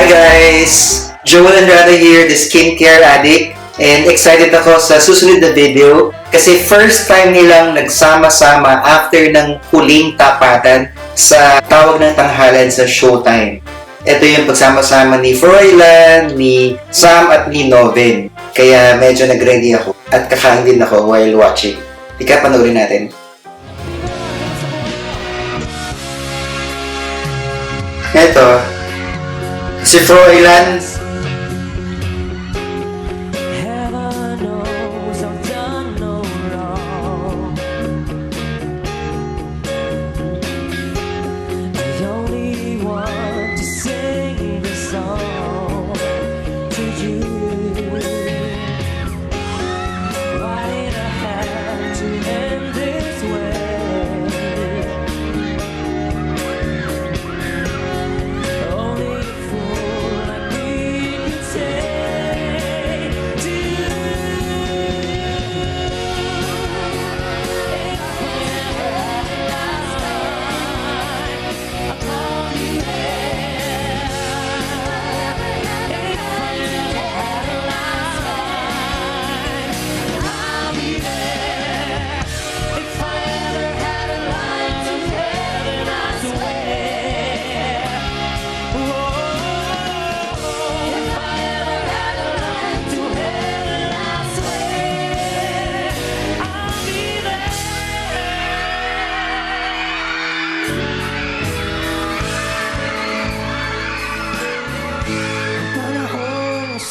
guys! Joel Andrade here, the skincare addict. And excited ako sa susunod na video kasi first time nilang nagsama-sama after ng huling tapatan sa tawag ng tanghalan sa Showtime. Ito yung pagsama-sama ni Froilan, ni Sam at ni Noven. Kaya medyo nag-ready ako at kakain din ako while watching. Ika, panoorin natin. Ito, si Froilan.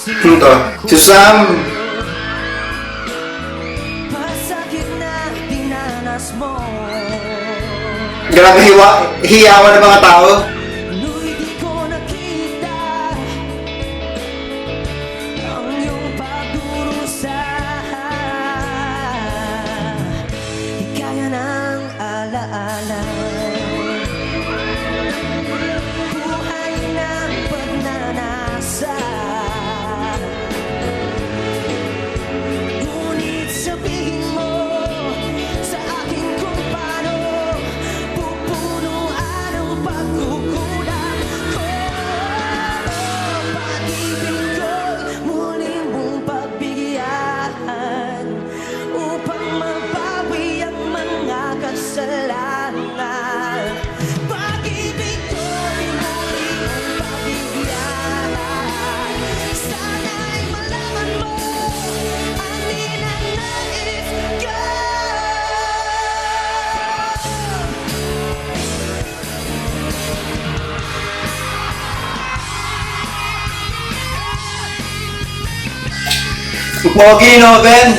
Ito, si Sam. Grabe hiyawan ng mga tao. Pogi, Noven!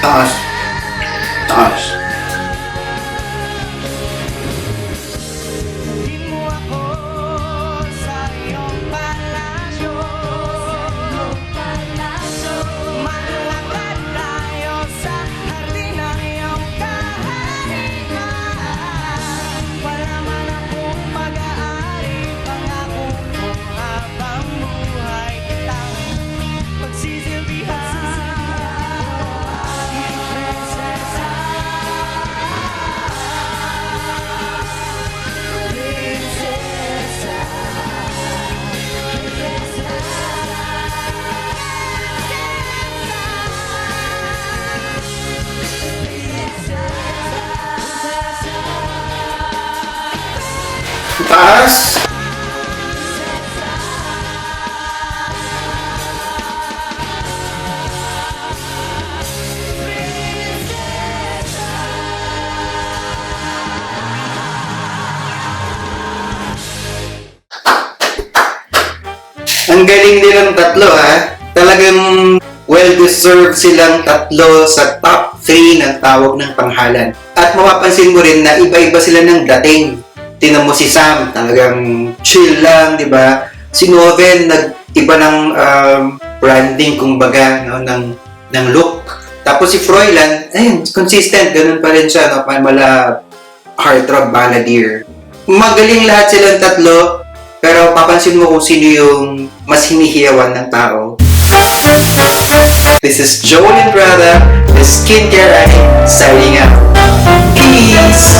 Taas. Taas. Ang galing nilang tatlo ha. Talagang well-deserved silang tatlo sa top 3 ng tawag ng tanghalan. At mapapansin mo rin na iba-iba sila ng dating. Tinan mo si Sam, talagang chill lang, di ba? Si Noven, nag-iba ng branding, kumbaga, no? ng look. Tapos si Froilan, ayun, consistent, ganun pa rin siya, no? Mala heartthrob balladeer. Magaling lahat silang tatlo, pero papansin mo kung sino yung mas hinihiyawan ng tao. This is Joel Entrada, the skincare addict, signing out. Peace!